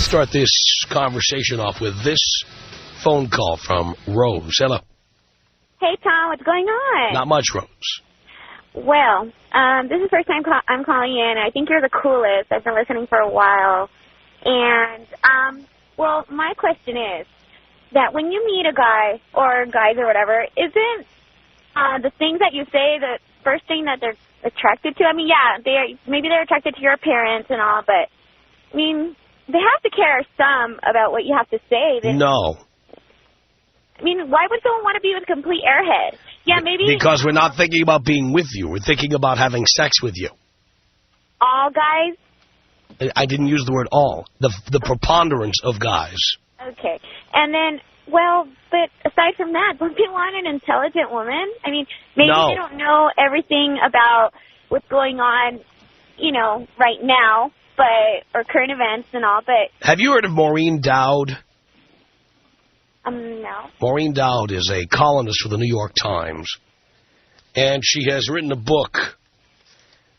Let's start this conversation off with this phone call from Rose. Hello. Hey, Tom, what's going on? Not much, Rose. Well, this is the first time I'm calling in. I think you're the coolest. I've been listening for a while. And, well, my question is that when you meet a guy or guys or whatever, isn't the things that you say the first thing that they're attracted to? I mean, yeah, maybe they're attracted to your appearance and all, but, I mean, they have to care some about what you have to say. No. I mean, why would someone want to be with a complete airhead? Yeah, maybe... Because we're not thinking about being with you. We're thinking about having sex with you. All guys? I didn't use the word all. The preponderance of guys. Okay. And then, well, but aside from that, don't they want an intelligent woman? I mean, maybe they don't know everything about what's going on, you know, right now, or current events and all, but... Have you heard of Maureen Dowd? No. Maureen Dowd is a columnist for the New York Times, and she has written a book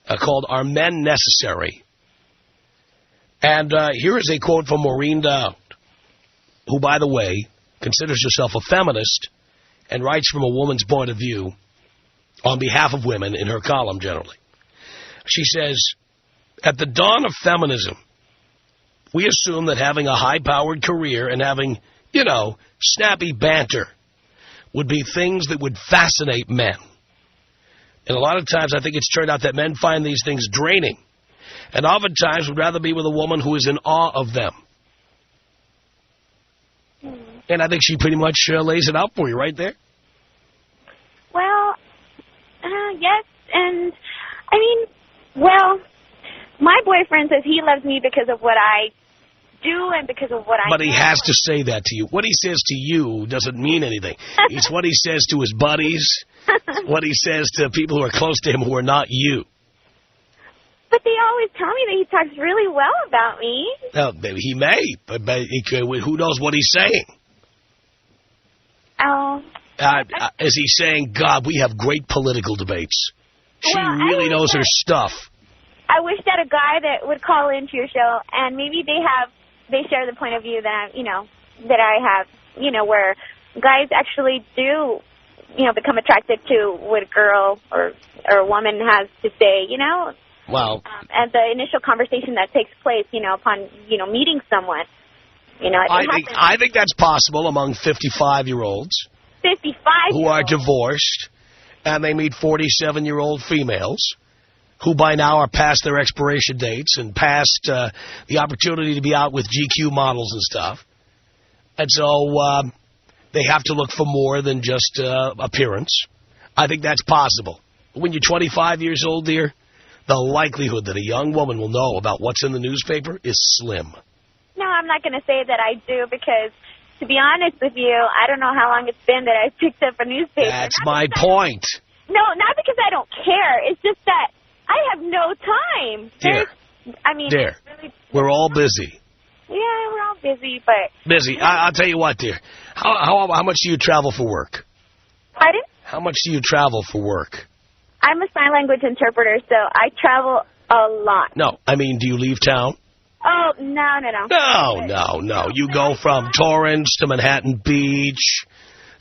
called Are Men Necessary? And here is a quote from Maureen Dowd, who, by the way, considers herself a feminist and writes from a woman's point of view on behalf of women in her column generally. She says, at the dawn of feminism, we assume that having a high-powered career and having, you know, snappy banter would be things that would fascinate men. And a lot of times I think it's turned out that men find these things draining and oftentimes would rather be with a woman who is in awe of them. And I think she pretty much lays it out for you right there. Well, yes, and I mean, well, my boyfriend says he loves me because of what I do and because of what I But he has to say that to you. What he says to you doesn't mean anything. It's what he says to his buddies, what he says to people who are close to him who are not you. But they always tell me that he talks really well about me. Well, maybe he may, but he could, who knows what he's saying? Oh. Is he saying, God, we have great political debates? She really knows her stuff. I wish that a guy that would call into your show and maybe they share the point of view that, you know, that I have, you know, where guys actually do, you know, become attracted to what a girl or a woman has to say, you know. Well, and the initial conversation that takes place, you know, upon, you know, meeting someone, you know. I think that's possible among 55-year-olds 55 who are divorced, and they meet 47-year-old females who by now are past their expiration dates and past the opportunity to be out with GQ models and stuff. And so they have to look for more than just appearance. I think that's possible. When you're 25 years old, dear, the likelihood that a young woman will know about what's in the newspaper is slim. No, I'm not going to say that I do because, to be honest with you, I don't know how long it's been that I picked up a newspaper. That's my point. No, not because I don't care. It's just that I have no time. Dear, really, we're all busy. Yeah, we're all busy, but... Busy. I'll tell you what, dear. How much do you travel for work? Pardon? How much do you travel for work? I'm a sign language interpreter, so I travel a lot. No, I mean, do you leave town? Oh, no. No. You go from Torrance to Manhattan Beach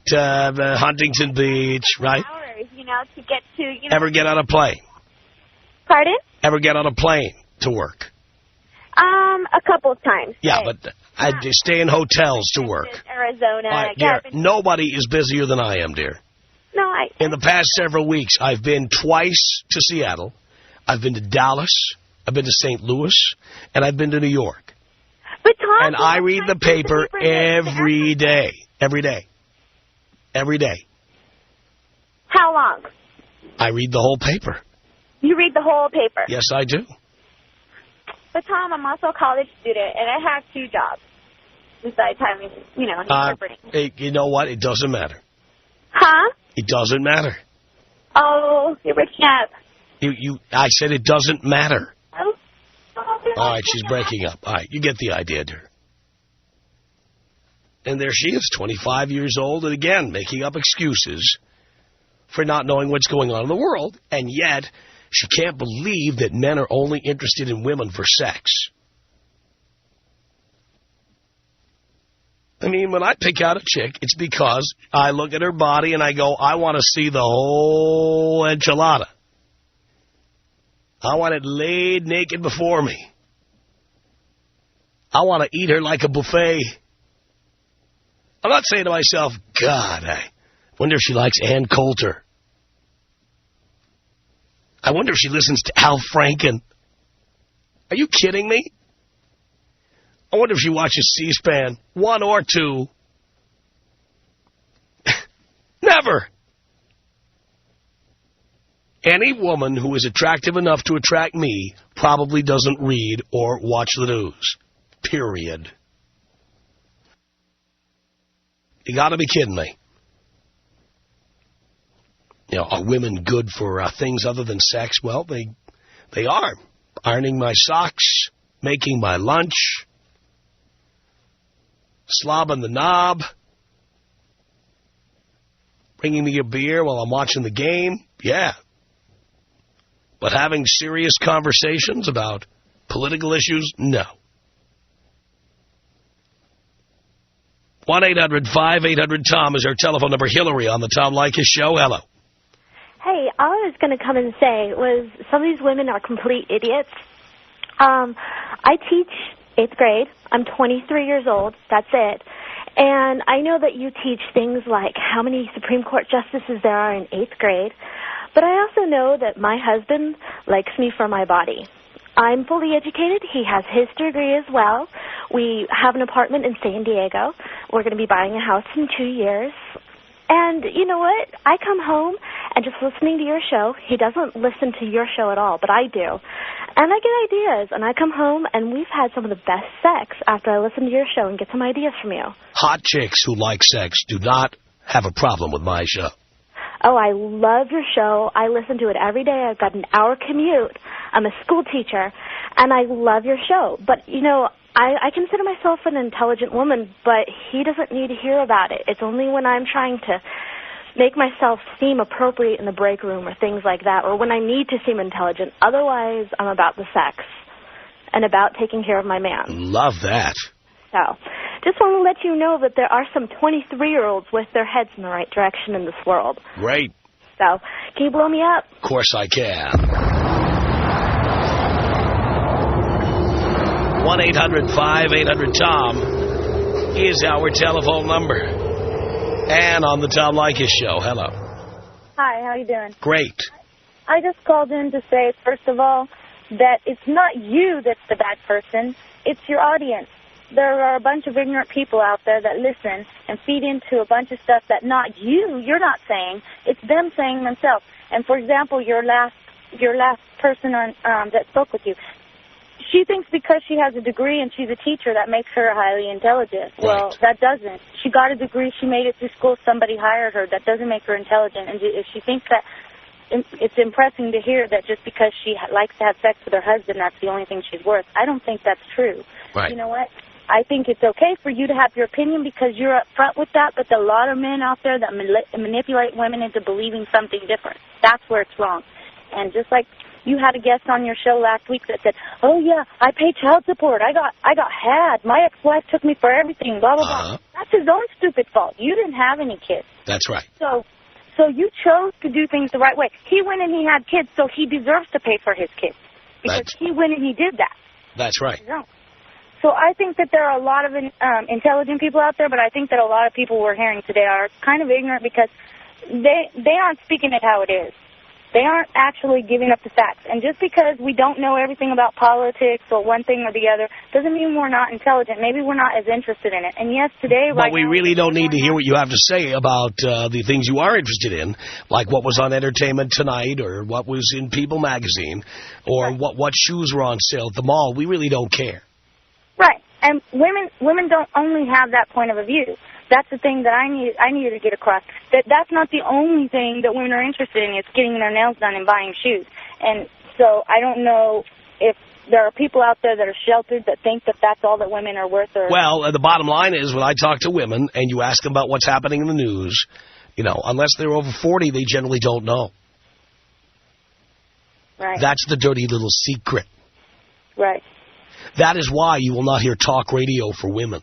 to Huntington Beach, right? Hours, you know, to get to... You know, ever get on a plane? Pardon? Ever get on a plane to work? A couple of times. Yeah, but I stay in hotels to work. Arizona. Right, dear, nobody is busier than I am, dear. No, In the past several weeks, I've been twice to Seattle. I've been to Dallas. I've been to St. Louis. And I've been to New York. But Tom, and I read the paper every day. Every day. Every day. How long? I read the whole paper. You read the whole paper? Yes, I do. But, Tom, I'm also a college student, and I have 2 jobs besides having, you know, interpreting. You know what? It doesn't matter. Huh? It doesn't matter. Oh, you're breaking up. I said it doesn't matter. Oh. All right, she's breaking up. All right, you get the idea, dear. And there she is, 25 years old, and again, making up excuses for not knowing what's going on in the world, and yet she can't believe that men are only interested in women for sex. I mean, when I pick out a chick, it's because I look at her body and I go, I want to see the whole enchilada. I want it laid naked before me. I want to eat her like a buffet. I'm not saying to myself, God, I wonder if she likes Ann Coulter. I wonder if she listens to Al Franken. Are you kidding me? I wonder if she watches C-SPAN, 1 or 2. Never. Any woman who is attractive enough to attract me probably doesn't read or watch the news. Period. You got to be kidding me. You know, are women good for things other than sex? Well, they are. Ironing my socks, making my lunch, slobbing the knob, bringing me a beer while I'm watching the game. Yeah. But having serious conversations about political issues, no. 1-800-5800-TOM is our telephone number. Hillary on the Tom Leykis Show. Hello. Hey, all I was going to come and say was some of these women are complete idiots. I teach 8th grade. I'm 23 years old. That's it. And I know that you teach things like how many Supreme Court justices there are in 8th grade. But I also know that my husband likes me for my body. I'm fully educated. He has his degree as well. We have an apartment in San Diego. We're going to be buying a house in 2 years. And you know what? I come home and just listening to your show. He doesn't listen to your show at all, but I do. And I get ideas, and I come home, and we've had some of the best sex after I listen to your show and get some ideas from you. Hot chicks who like sex do not have a problem with my show. Oh, I love your show. I listen to it every day. I've got an hour commute. I'm a school teacher, and I love your show. But, you know, I consider myself an intelligent woman, but he doesn't need to hear about it. It's only when I'm trying to make myself seem appropriate in the break room or things like that, or when I need to seem intelligent. Otherwise, I'm about the sex and about taking care of my man. Love that. So, just want to let you know that there are some 23-year-olds with their heads in the right direction in this world. Great. So, can you blow me up? Of course I can. 1-800-5800-TOM is our telephone number. And on the Tom Leykis Show. Hello. Hi, how you doing? Great. I just called in to say, first of all, that it's not you that's the bad person. It's your audience. There are a bunch of ignorant people out there that listen and feed into a bunch of stuff that not you're not saying. It's them saying themselves. And, for example, your last person on, that spoke with you, she thinks because she has a degree and she's a teacher that makes her highly intelligent. Right. Well, that doesn't. She got a degree. She made it through school. Somebody hired her. That doesn't make her intelligent. And if she thinks that it's impressing to hear that just because she likes to have sex with her husband, that's the only thing she's worth, I don't think that's true. Right. You know what? I think it's okay for you to have your opinion because you're up front with that, but there are a lot of men out there that manipulate women into believing something different. That's where it's wrong. And just like you had a guest on your show last week that said, oh, yeah, I pay child support. I got had. My ex-wife took me for everything, blah, blah, blah. That's his own stupid fault. You didn't have any kids. That's right. So you chose to do things the right way. He went and he had kids, so he deserves to pay for his kids because he went and he did that. That's right. So I think that there are a lot of intelligent people out there, but I think that a lot of people we're hearing today are kind of ignorant because they aren't speaking it how it is. They aren't actually giving up the facts. And just because we don't know everything about politics or one thing or the other doesn't mean we're not intelligent. Maybe we're not as interested in it. And yes, today, but we really don't need to hear what you have to say about the things you are interested in, like what was on Entertainment Tonight or what was in People magazine or what shoes were on sale at the mall. We really don't care. Right. And women don't only have that point of view. That's the thing that I needed to get across. That's not the only thing that women are interested in. It's getting their nails done and buying shoes. And so I don't know if there are people out there that are sheltered that think that that's all that women are worth. Or well, the bottom line is when I talk to women and you ask them about what's happening in the news, you know, unless they're over 40, they generally don't know. Right. That's the dirty little secret. Right. That is why you will not hear talk radio for women.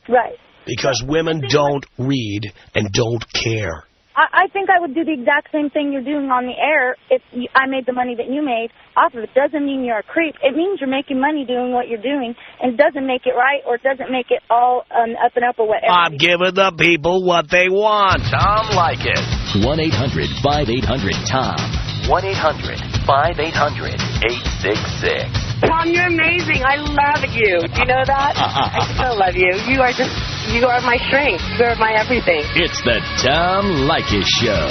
Right. Because women don't read and don't care. I think I would do the exact same thing you're doing on the air if I made the money that you made off of it. Doesn't mean you're a creep. It means you're making money doing what you're doing, and it doesn't make it right or it doesn't make it all up and up or whatever. I'm giving the people what they want. Tom Leykis. 1-800-5800-TOM. 1-800-5800-866. Tom, you're amazing. I love you. Do you know that? I still love you. You are my strength. You are my everything. It's the Tom Leykis Show.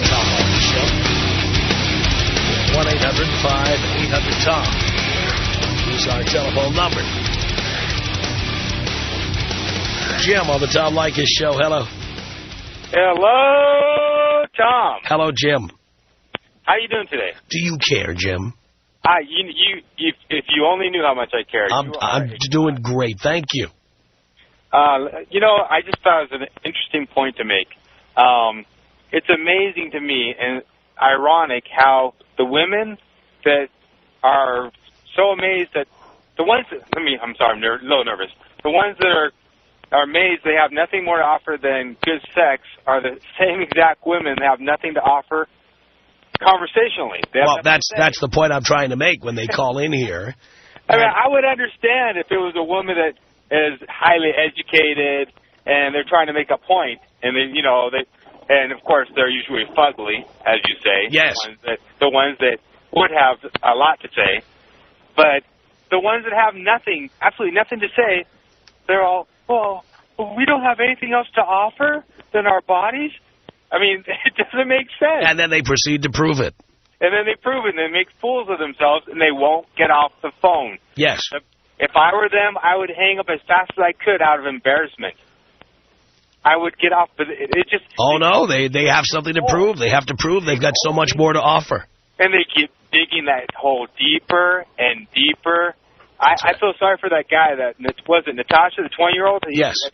Tom Leykis Show. 1-800-5800-TOM. Use our telephone number. Jim on the Tom Leykis Show. Hello. Hello, Tom. Hello, Jim. How you doing today? Do you care, Jim? If you only knew how much I care. I'm doing great. Thank you. I just thought it was an interesting point to make. It's amazing to me and ironic how the women that are so amazed that the ones that, I'm sorry, I'm a little nervous. The ones that are amazed they have nothing more to offer than good sex are the same exact women that have nothing to offer conversationally. Well, that's the point I'm trying to make when they call in here. I would understand if it was a woman that is highly educated and they're trying to make a point, and and of course they're usually fugly, as you say. Yes. The ones that would have a lot to say, but the ones that have nothing, absolutely nothing to say, they're all, well, we don't have anything else to offer than our bodies? I mean, it doesn't make sense. And then they proceed to prove it. And then they prove it, and they make fools of themselves, and they won't get off the phone. Yes. If I were them, I would hang up as fast as I could out of embarrassment. I would get off, but it just... Oh, no, they have something to prove. They have to prove they've got so much more to offer. And they keep digging that hole deeper and deeper. I feel sorry for that guy. Was it Natasha, the 20-year-old? Yes. The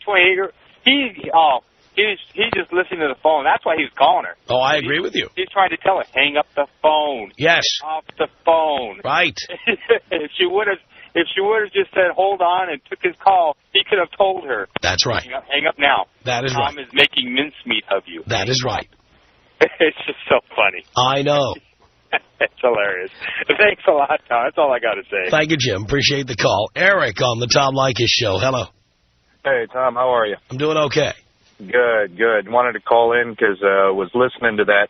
28-year-old. He's just listening to the phone. That's why he was calling her. Oh, I agree with you. He's trying to tell her, hang up the phone. Yes. Get off the phone. Right. If she would have just said, hold on, and took his call, he could have told her. That's right. Hang up now. That is right. Tom is making mincemeat of you. That is right. It's just so funny. I know. It's hilarious. Thanks a lot, Tom. That's all I got to say. Thank you, Jim. Appreciate the call. Eric on the Tom Leykis Show. Hello. Hey, Tom. How are you? I'm doing okay. Good, good. Wanted to call in because I was listening to that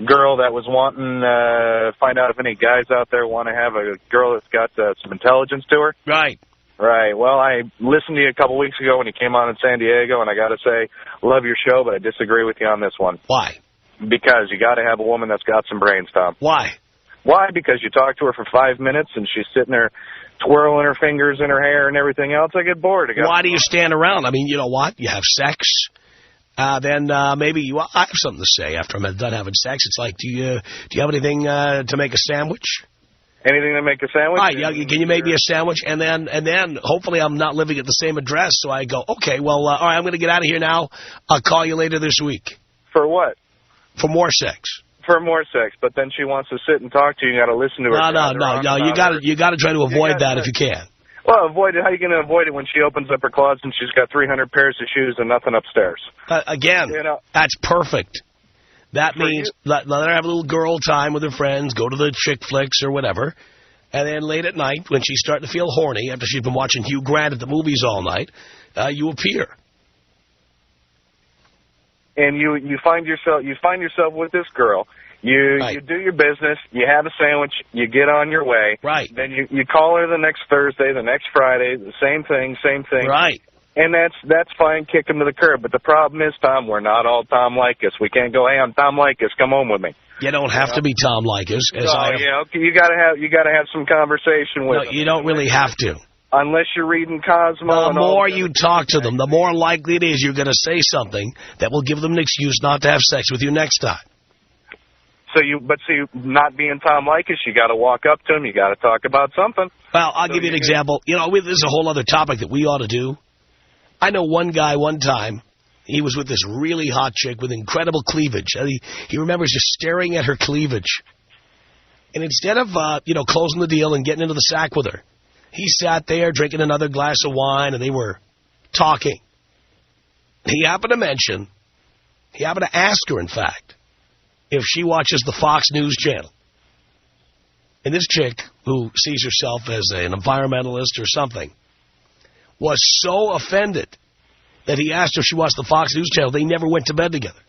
girl that was wanting to find out if any guys out there want to have a girl that's got some intelligence to her. Right. Right. Well, I listened to you a couple weeks ago when you came on in San Diego, and I got to say, love your show, but I disagree with you on this one. Why? Because you got to have a woman that's got some brains, Tom. Why? Why? Because you talk to her for 5 minutes and she's sitting there twirling her fingers in her hair and everything else. I get bored. Why do you stand around? I mean, you know what? You have sex. Then maybe I have something to say after I'm done having sex. It's like, do you have anything to make a sandwich? Anything to make a sandwich? Right. Can you make me a sandwich? And then hopefully I'm not living at the same address. So I go, okay, well, all right, I'm going to get out of here now. I'll call you later this week. For what? For more sex. For more sex, but then she wants to sit and talk to you. You got to listen to her. No. You got to try to avoid that if you can. Well, avoid it. How are you going to avoid it when she opens up her closet and she's got 300 pairs of shoes and nothing upstairs? Again, that's perfect. That means let her have a little girl time with her friends, go to the chick flicks or whatever, and then late at night when she's starting to feel horny after she's been watching Hugh Grant at the movies all night, you appear. And you find yourself with this girl. You do your business. You have a sandwich. You get on your way. Right. Then you call her the next Thursday, the next Friday, the same thing. Right. And that's fine. Kick them to the curb. But the problem is, Tom, we're not all Tom Leykis. We can't go, hey, I'm Tom Leykis. Come home with me. You don't have to be Tom Leykis. You gotta have some conversation with them. No, you don't really have to. Unless you're reading Cosmo. The more you talk to them, the more likely it is you're going to say something that will give them an excuse not to have sex with you next time. So not being Tom Leykis, you got to walk up to him. You got to talk about something. Well, I'll give you an example. This is a whole other topic that we ought to do. I know one guy one time, He was with this really hot chick with incredible cleavage. He remembers just staring at her cleavage. And instead of, closing the deal and getting into the sack with her, he sat there drinking another glass of wine, and they were talking. He happened to ask her, in fact, if she watches the Fox News channel. And this chick, who sees herself as an environmentalist or something, was so offended that he asked her if she watched the Fox News channel. They never went to bed together.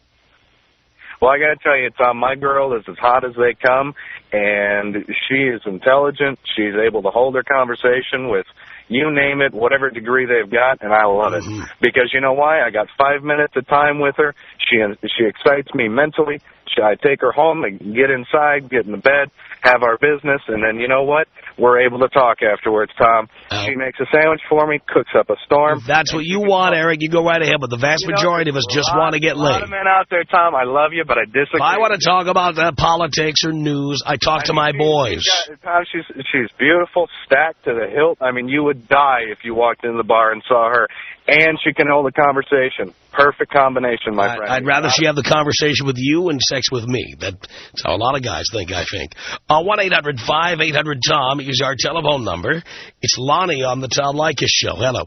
Well, I got to tell you, Tom, my girl is as hot as they come, and she is intelligent. She's able to hold her conversation with, you name it, whatever degree they've got, and I love it. Because you know why? I got 5 minutes of time with her. She excites me mentally. I take her home and get inside, get in the bed, have our business, and then you know what? We're able to talk afterwards, Tom. She makes a sandwich for me, cooks up a storm. If that's what you want, Eric, you go right ahead, but the vast majority of us just want to get laid. A lot of men out there, Tom, I love you, but I disagree. If I want to talk about politics or news, I talk to my boys. Tom, she's beautiful, stacked to the hilt. I mean, you would die if you walked into the bar and saw her. And she can hold a conversation. Perfect combination, my friend. I'd rather she have the conversation with you and sex with me. That's how a lot of guys think, I think. 1-800-5800-TOM is our telephone number. It's Lonnie on the Tom Leykis Show. Hello.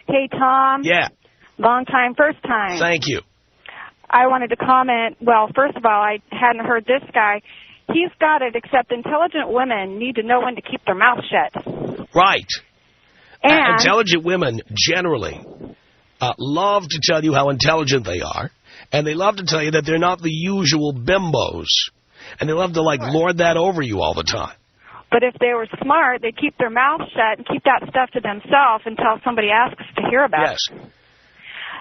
Hey, Tom. Yeah. Long time, first time. Thank you. I wanted to comment. Well, first of all, I hadn't heard this guy. He's got it, except intelligent women need to know when to keep their mouth shut. Right. And intelligent women generally love to tell you how intelligent they are, and they love to tell you that they're not the usual bimbos, and they love to, lord that over you all the time. But if they were smart, they'd keep their mouth shut and keep that stuff to themselves until somebody asks to hear about it. Yes.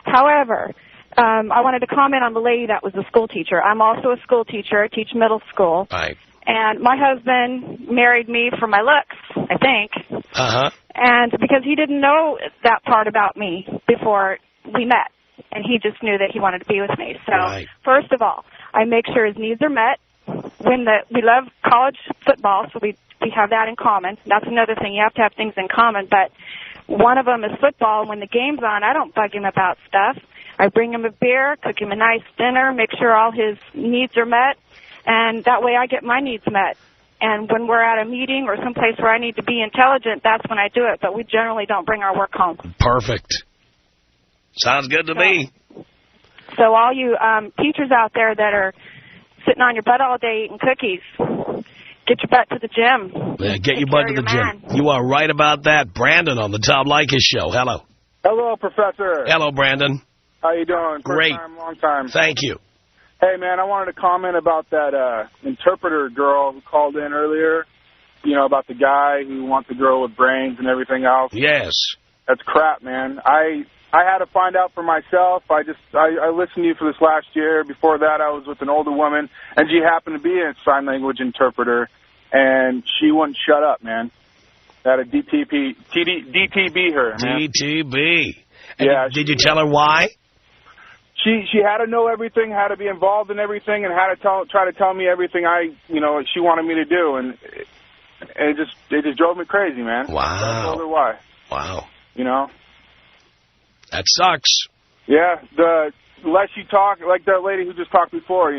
However, I wanted to comment on the lady that was a school teacher. I'm also a school teacher. I teach middle school. Right. And my husband married me for my looks, I think. Uh-huh. And because he didn't know that part about me before we met. And he just knew that he wanted to be with me. So, First of all, I make sure his needs are met. We love college football, so we have that in common. That's another thing. You have to have things in common. But one of them is football. And when the game's on, I don't bug him about stuff. I bring him a beer, cook him a nice dinner, make sure all his needs are met. And that way I get my needs met. And when we're at a meeting or someplace where I need to be intelligent, that's when I do it. But we generally don't bring our work home. Perfect. Sounds good to me. So all you teachers out there that are sitting on your butt all day eating cookies, get your butt to the gym. Yeah, get your butt to the gym. You are right about that. Brandon on the Tom Leykis Show. Hello. Hello, Professor. Hello, Brandon. How you doing? Great. First time, long time. Thank you. Hey, man, I wanted to comment about that interpreter girl who called in earlier, about the guy who wants a girl with brains and everything else. Yes. That's crap, man. I had to find out for myself. I listened to you for this last year. Before that, I was with an older woman, and she happened to be a sign language interpreter, and she wouldn't shut up, man. I had a DTB her, man. DTB. And yeah. Did you tell her why? She had to know everything, had to be involved in everything, and had to try to tell me everything she wanted me to do, and it just drove me crazy, man. Wow. I told her why. Wow. That sucks. Yeah, the less you talk, like that lady who just talked before,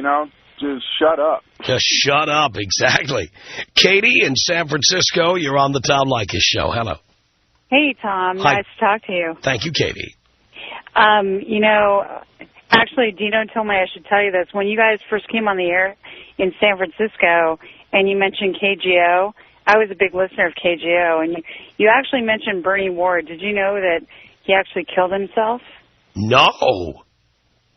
just shut up. Just shut up, exactly. Katie in San Francisco, you're on the Tom Leykis Show. Hello. Hey, Tom. Hi. Nice to talk to you. Thank you, Katie. Actually, Dino told me I should tell you this. When you guys first came on the air in San Francisco and you mentioned KGO, I was a big listener of KGO, and you actually mentioned Bernie Ward. Did you know that he actually killed himself? No.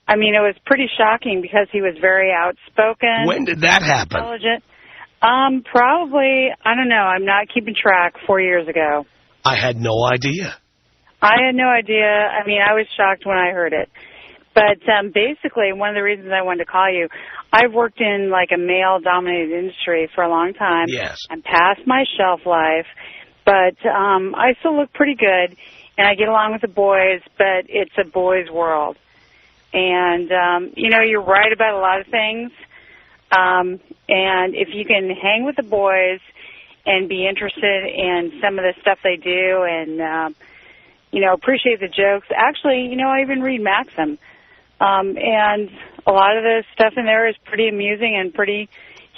I mean, it was pretty shocking because he was very outspoken. When did that happen? Intelligent. Probably, I don't know. I'm not keeping track. 4 years ago. I had no idea. I had no idea. I mean, I was shocked when I heard it. But basically, one of the reasons I wanted to call you, I've worked in like a male-dominated industry for a long time. Yes. I'm past my shelf life, but I still look pretty good, and I get along with the boys, but it's a boys' world. And, you're right about a lot of things. And if you can hang with the boys and be interested in some of the stuff they do and appreciate the jokes. Actually, I even read Maxim. And a lot of the stuff in there is pretty amusing and pretty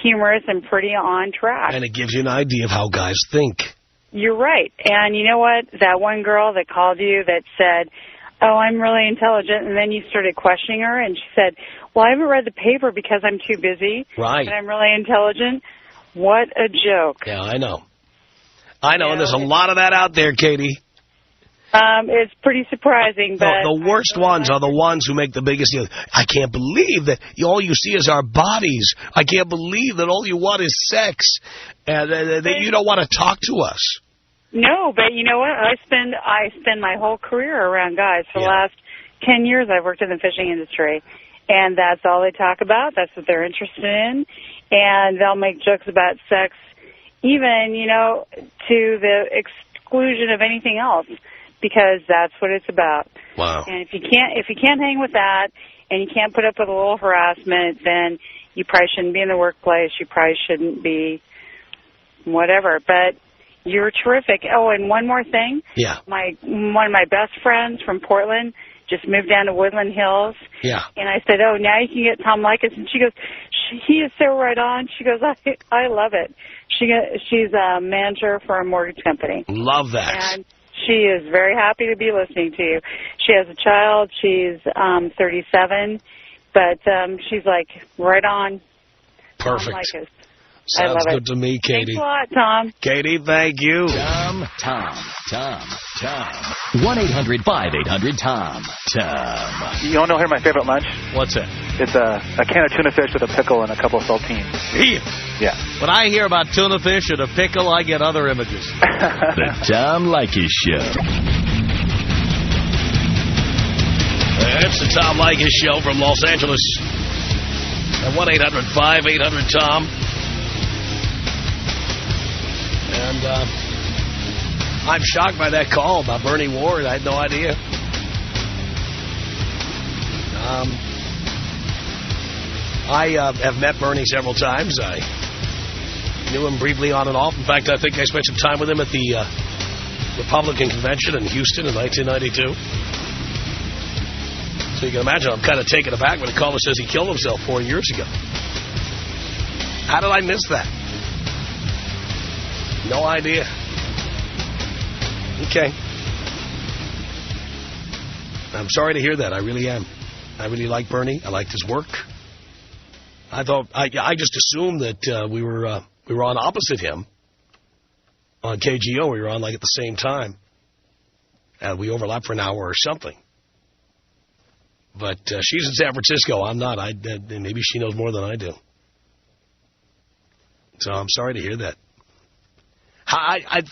humorous and pretty on track. And it gives you an idea of how guys think. You're right. And you know what? That one girl that called you that said, oh, I'm really intelligent, and then you started questioning her, and she said, well, I haven't read the paper because I'm too busy. Right. And I'm really intelligent. What a joke. Yeah, I know. And there's a lot of that out there, Katie. It's pretty surprising, but... The worst ones are the ones who make the biggest deal. I can't believe that all you see is our bodies. I can't believe that all you want is sex, and that you don't want to talk to us. No, but you know what? I spend my whole career around guys. For the last 10 years, I've worked in the fishing industry, and that's all they talk about. That's what they're interested in, and they'll make jokes about sex, even, to the exclusion of anything else, because that's what it's about. Wow. And if you can't hang with that, and you can't put up with a little harassment, then you probably shouldn't be in the workplace. You probably shouldn't be whatever. But you're terrific. Oh, and one more thing. Yeah. One of my best friends from Portland just moved down to Woodland Hills. Yeah. And I said, oh, now you can get Tom Leykis. And she goes, he is so right on. She goes, I love it. She's a manager for a mortgage company. Love that. And she is very happy to be listening to you. She has a child. She's 37. But she's like, right on. Perfect. Tom Leykis. Sounds good to me, Katie. Thanks a lot, Tom. Katie, thank you. Tom. 1-800-5800-TOM. Tom. You want to hear my favorite lunch? What's that? It's a can of tuna fish with a pickle and a couple of saltines. Yeah. When I hear about tuna fish and a pickle, I get other images. The Tom Leykis Show. It's the Tom Leykis Show from Los Angeles. At 1-800-5800-TOM. And I'm shocked by that call about Bernie Ward. I had no idea. I have met Bernie several times. I knew him briefly on and off. In fact, I think I spent some time with him at the Republican convention in Houston in 1992. So you can imagine I'm kind of taken aback when a caller says he killed himself 4 years ago. How did I miss that? No idea. Okay. I'm sorry to hear that. I really am. I really like Bernie. I liked his work. I just assumed that we were on opposite him on KGO. We were on like at the same time. We overlapped for an hour or something. But she's in San Francisco. I'm not. Maybe she knows more than I do. So I'm sorry to hear that.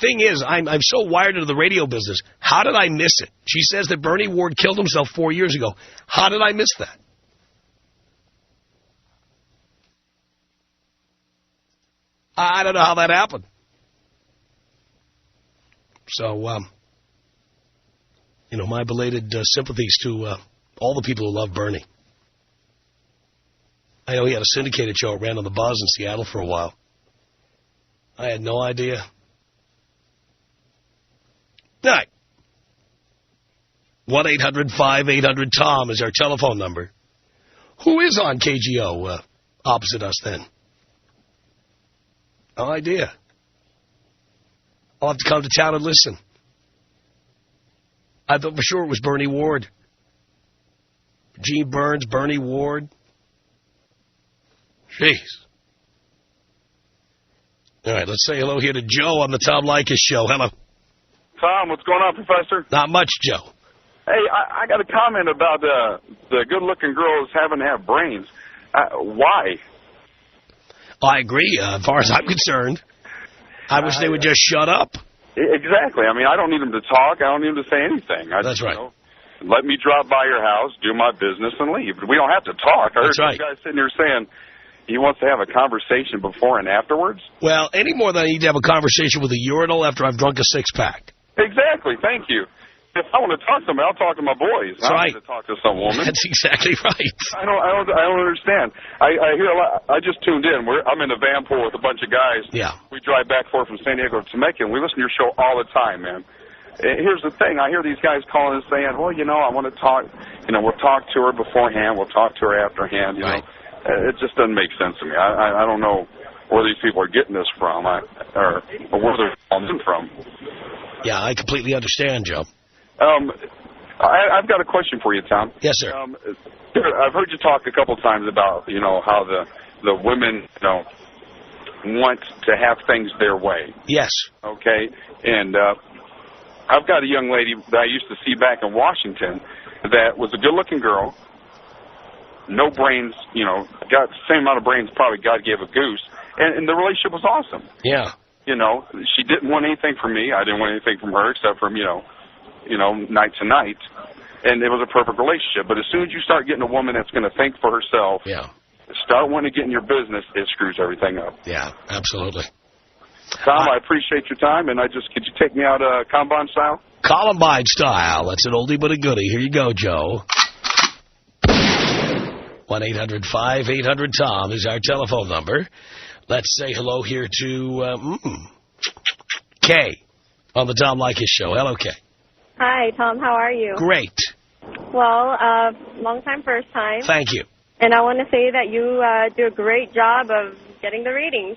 Thing is, I'm so wired into the radio business. How did I miss it? She says that Bernie Ward killed himself 4 years ago. How did I miss that? I don't know how that happened. So, my belated sympathies to all the people who love Bernie. I know he had a syndicated show that ran on the Buzz in Seattle for a while. I had no idea. All right. 1-800-5800-TOM is our telephone number. Who is on KGO opposite us then? No idea. I'll have to come to town and listen. I thought for sure it was Bernie Ward. Gene Burns, Bernie Ward. Jeez. All right, let's say hello here to Joe on the Tom Leykis Show. Hello. Tom, what's going on, Professor? Not much, Joe. Hey, I got a comment about the good-looking girls having to have brains. Why? I agree. As far as I'm concerned, I wish they would just shut up. Exactly. I mean, I don't need them to talk. I don't need them to say anything. That's right. Let me drop by your house, do my business, and leave. We don't have to talk. I heard right. This guy sitting here saying he wants to have a conversation before and afterwards. Well, any more than I need to have a conversation with a urinal after I've drunk a six-pack. Exactly. Thank you. If I want to talk to somebody, I'll talk to my boys. That's right. I don't need to talk to some woman. That's exactly right. I don't understand. I hear a lot. I just tuned in. I'm in a van pool with a bunch of guys. Yeah. We drive back and forth from San Diego to Temecula, and we listen to your show all the time, man. here's the thing. I hear these guys calling and saying, well, I want to talk, we'll talk to her beforehand, we'll talk to her afterhand, you know. It just doesn't make sense to me. I don't know where these people are getting this from, or where they're calling in from. Yeah, I completely understand, Joe. I've got a question for you, Tom. Yes, sir. I've heard you talk a couple of times about, how the women, want to have things their way. Yes. Okay? And I've got a young lady that I used to see back in Washington that was a good-looking girl, no brains, got the same amount of brains probably God gave a goose, and the relationship was awesome. Yeah. She didn't want anything from me. I didn't want anything from her except from, night to night. And it was a perfect relationship. But as soon as you start getting a woman that's going to think for herself, start wanting to get in your business, it screws everything up. Yeah, absolutely. Tom, I appreciate your time, and could you take me out Combine style? Columbine style. That's an oldie but a goodie. Here you go, Joe. 1-800-5800-TOM is our telephone number. Let's say hello here to Kay on the Tom Leykis Show. Hello, Kay. Hi, Tom. How are you? Great. Well, long time, first time. Thank you. And I want to say that you do a great job of getting the ratings.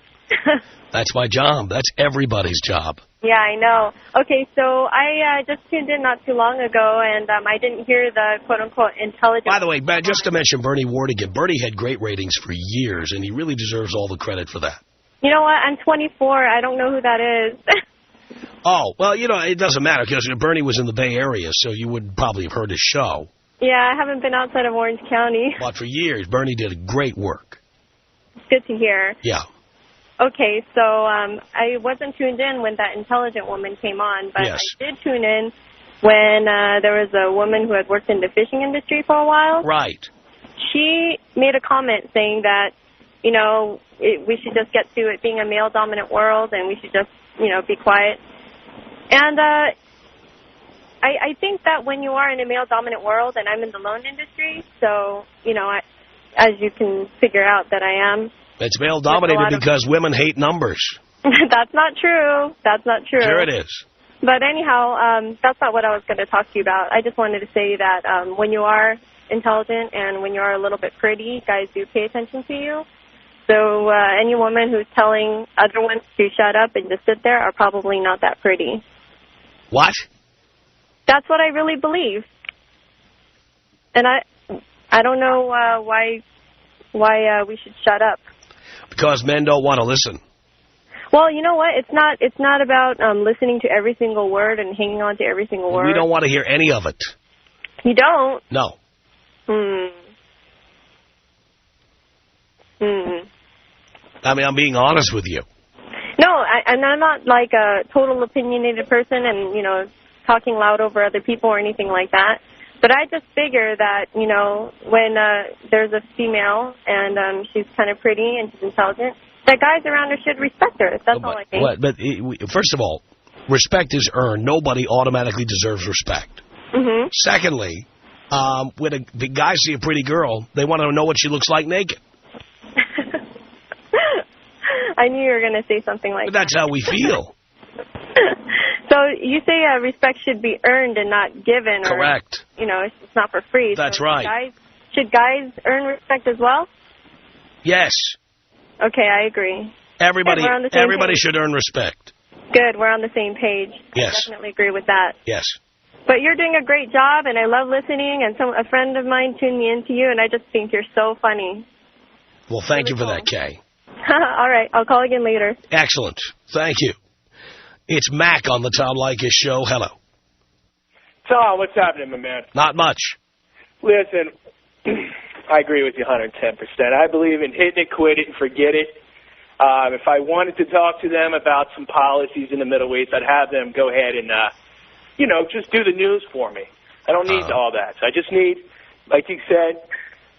That's my job. That's everybody's job. Yeah, I know. Okay, so I just tuned in not too long ago, and I didn't hear the quote-unquote intelligent... By the way, just to mention Bernie Wardigan, Bernie had great ratings for years, and he really deserves all the credit for that. You know what? I'm 24. I don't know who that is. Oh, well, it doesn't matter, because Bernie was in the Bay Area, so you would probably have heard his show. Yeah, I haven't been outside of Orange County. But for years, Bernie did great work. It's good to hear. Yeah. Okay, so I wasn't tuned in when that intelligent woman came on, but yes. I did tune in when there was a woman who had worked in the fishing industry for a while. Right. She made a comment saying that, we should just get to it being a male-dominant world and we should just, be quiet. And I think that when you are in a male-dominant world, and I'm in the loan industry, so, as you can figure out that I am. It's male-dominated because women hate numbers. That's not true. That's not true. Sure it is. But anyhow, that's not what I was going to talk to you about. I just wanted to say that when you are intelligent and when you are a little bit pretty, guys do pay attention to you. So any woman who's telling other ones to shut up and just sit there are probably not that pretty. What? That's what I really believe. And I don't know why we should shut up. Because men don't want to listen. Well, you know what? It's not about listening to every single word and hanging on to every single word. We don't want to hear any of it. You don't? No. I mean, I'm being honest with you. No, and I'm not like a total opinionated person and, talking loud over other people or anything like that. But I just figure that, when there's a female and she's kind of pretty and she's intelligent, that guys around her should respect her. That's all I think. But first of all, respect is earned. Nobody automatically deserves respect. Mm-hmm. Secondly, when the guys see a pretty girl, they want to know what she looks like naked. I knew you were going to say something like that. But that's how we feel. So you say respect should be earned and not given. Correct. Or, it's not for free. That's so right. Should guys earn respect as well? Yes. Okay, I agree. Everybody should earn respect. Good, we're on the same page. Yes. I definitely agree with that. Yes. But you're doing a great job, and I love listening, and a friend of mine tuned me into you, and I just think you're so funny. Well, thank you for that, Kay. All right, I'll call again later. Excellent. Thank you. It's Mac on the Tom Leykis Show. Hello. Tom, what's happening, my man? Not much. Listen, I agree with you 110%. I believe in hit it, quit it, and forget it. If I wanted to talk to them about some policies in the middleweights, I'd have them go ahead and, just do the news for me. I don't need all that. I just need, like you said,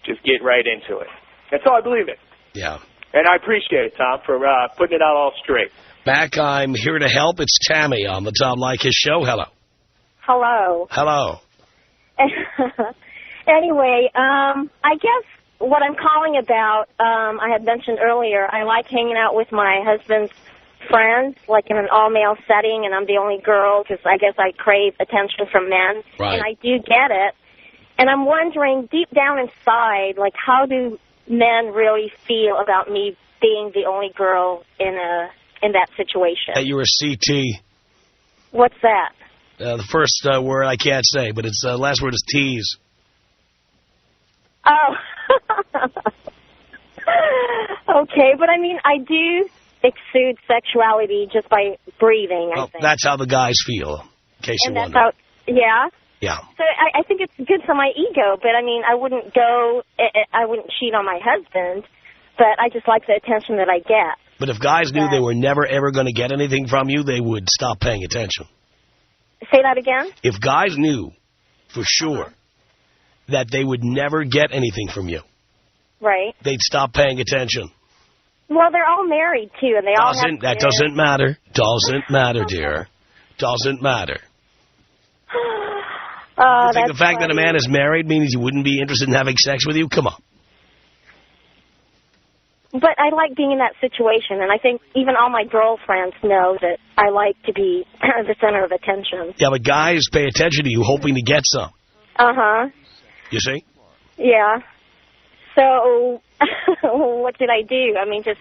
just get right into it. That's all I believe in. Yeah. And I appreciate it, Tom, for putting it out all straight. Mac, I'm here to help. It's Tammy on the Tom Leykis Show. Hello. Hello. Hello. Anyway, I guess what I'm calling about, I had mentioned earlier, I like hanging out with my husband's friends, like in an all-male setting, and I'm the only girl because I guess I crave attention from men. Right. And I do get it. And I'm wondering, deep down inside, like, how do men really feel about me being the only girl in that situation? That you're a CT. What's that? The first word I can't say, but its last word is tease. Oh. Okay, but I mean, I do exude sexuality just by breathing, I think. That's how the guys feel, in case you wonder. Yeah? Yeah. So I think it's good for my ego, but I mean, I wouldn't cheat on my husband, but I just like the attention that I get. But if guys knew they were never, ever going to get anything from you, they would stop paying attention. Say that again? If guys knew for sure that they would never get anything from you, right, they'd stop paying attention. Well, they're all married, too, and they all have That doesn't matter. Doesn't matter, dear. Doesn't matter. You think the fact that a man is married means he wouldn't be interested in having sex with you? Come on. But I like being in that situation, and I think even all my girlfriends know that I like to be the center of attention. Yeah, but guys pay attention to you hoping to get some. Uh-huh. You see? Yeah. So, what did I do? I mean, just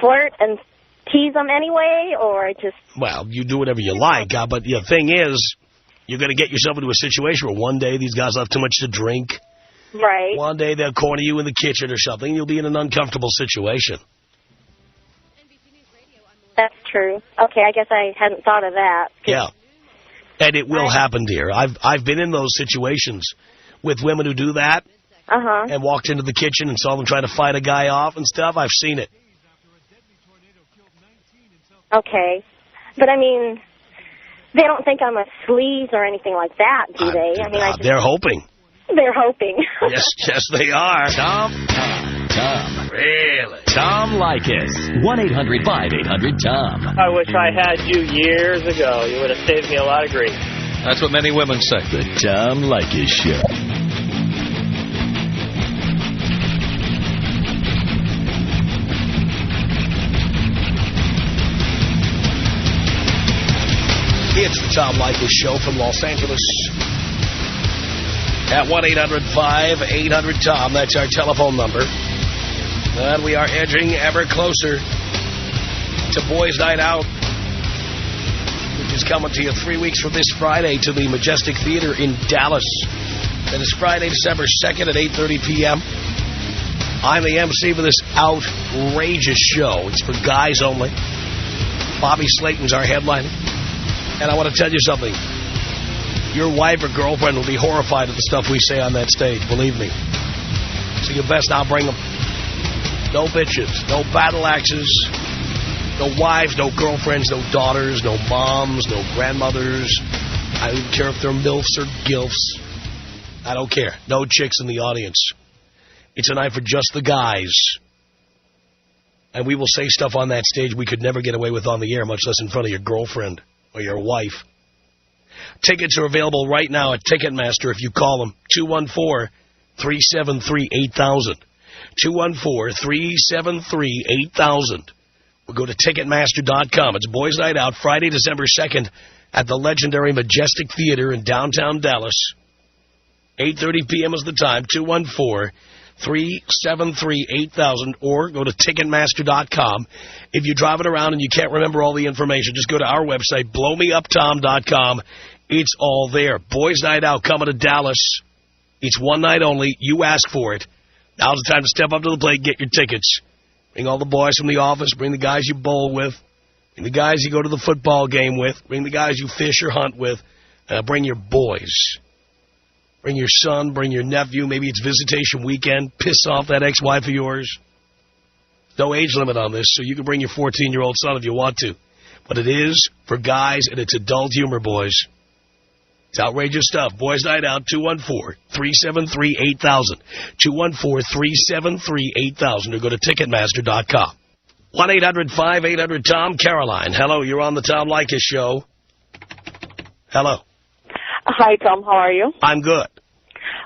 flirt and tease them anyway, or just... Well, you do whatever you like, but the thing is, you're going to get yourself into a situation where one day these guys will have too much to drink. Right. One day they'll corner you in the kitchen or something. You'll be in an uncomfortable situation. That's true. Okay, I guess I hadn't thought of that. Yeah. And it will happen, dear. I've been in those situations with women who do that. Uh-huh. And walked into the kitchen and saw them try to fight a guy off and stuff. I've seen it. Okay. But, I mean, they don't think I'm a sleaze or anything like that, do they? I mean, they're hoping. They're hoping. Yes, they are. Tom. Really? Tom Leykis. 1-800-5800-TOM. I wish I had you years ago. You would have saved me a lot of grief. That's what many women say. The Tom Leykis Show. It's the Tom Leykis Show from Los Angeles. At 1-800-5800-TOM. That's our telephone number. And we are edging ever closer to Boys Night Out, which is coming to you 3 weeks from this Friday to the Majestic Theater in Dallas. That is Friday, December 2nd at 8:30 p.m. I'm the MC for this outrageous show. It's for guys only. Bobby Slayton's our headliner. And I want to tell you something. Your wife or girlfriend will be horrified at the stuff we say on that stage, believe me. So you best not bring them. No bitches, no battle axes, no wives, no girlfriends, no daughters, no moms, no grandmothers. I don't care if they're MILFs or GILFs. I don't care. No chicks in the audience. It's a night for just the guys. And we will say stuff on that stage we could never get away with on the air, much less in front of your girlfriend or your wife. Tickets are available right now at Ticketmaster if you call them. 214-373-8000. 214-373-8000. We'll go to Ticketmaster.com. It's Boys Night Out, Friday, December 2nd at the legendary Majestic Theater in downtown Dallas. 8:30 p.m. is the time. 214-373-8000 or go to Ticketmaster.com. If you're driving around and you can't remember all the information, just go to our website, blowmeuptom.com. It's all there. Boys Night Out coming to Dallas. It's one night only. You ask for it. Now's the time to step up to the plate and get your tickets. Bring all the boys from the office. Bring the guys you bowl with. Bring the guys you go to the football game with. Bring the guys you fish or hunt with. Bring your boys. Bring your son. Bring your nephew. Maybe it's visitation weekend. Piss off that ex-wife of yours. No age limit on this, so you can bring your 14-year-old son if you want to. But it is for guys, and it's adult humor, boys. It's outrageous stuff. Boys Night Out, 214-373-8000. 214-373-8000. Or go to Ticketmaster.com. 1-800-5800-TOM. Caroline. Hello, you're on the Tom Leykis Show. Hello. Hi, Tom. How are you? I'm good.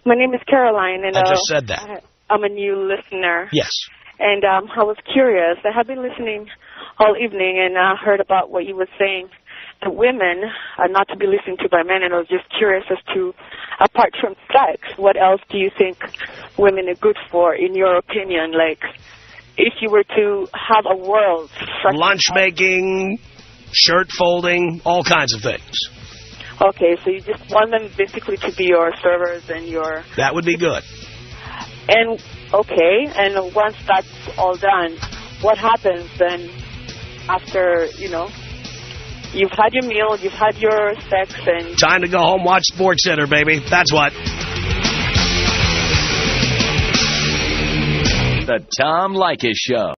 My name is Caroline. And I just said that. I'm a new listener. Yes. And I was curious. I have been listening all evening, and I heard about what you were saying. The women are not to be listened to by men, and I was just curious as to, apart from sex, what else do you think women are good for, in your opinion? Like, if you were to have a world... Lunch making, shirt folding, all kinds of things. Okay, so you just want them basically to be your servers and your... That would be good. And, okay, and once that's all done, what happens then after, you know, you've had your meal, you've had your sex, and... Time to go home, watch SportsCenter, baby. That's what. The Tom Leykis Show.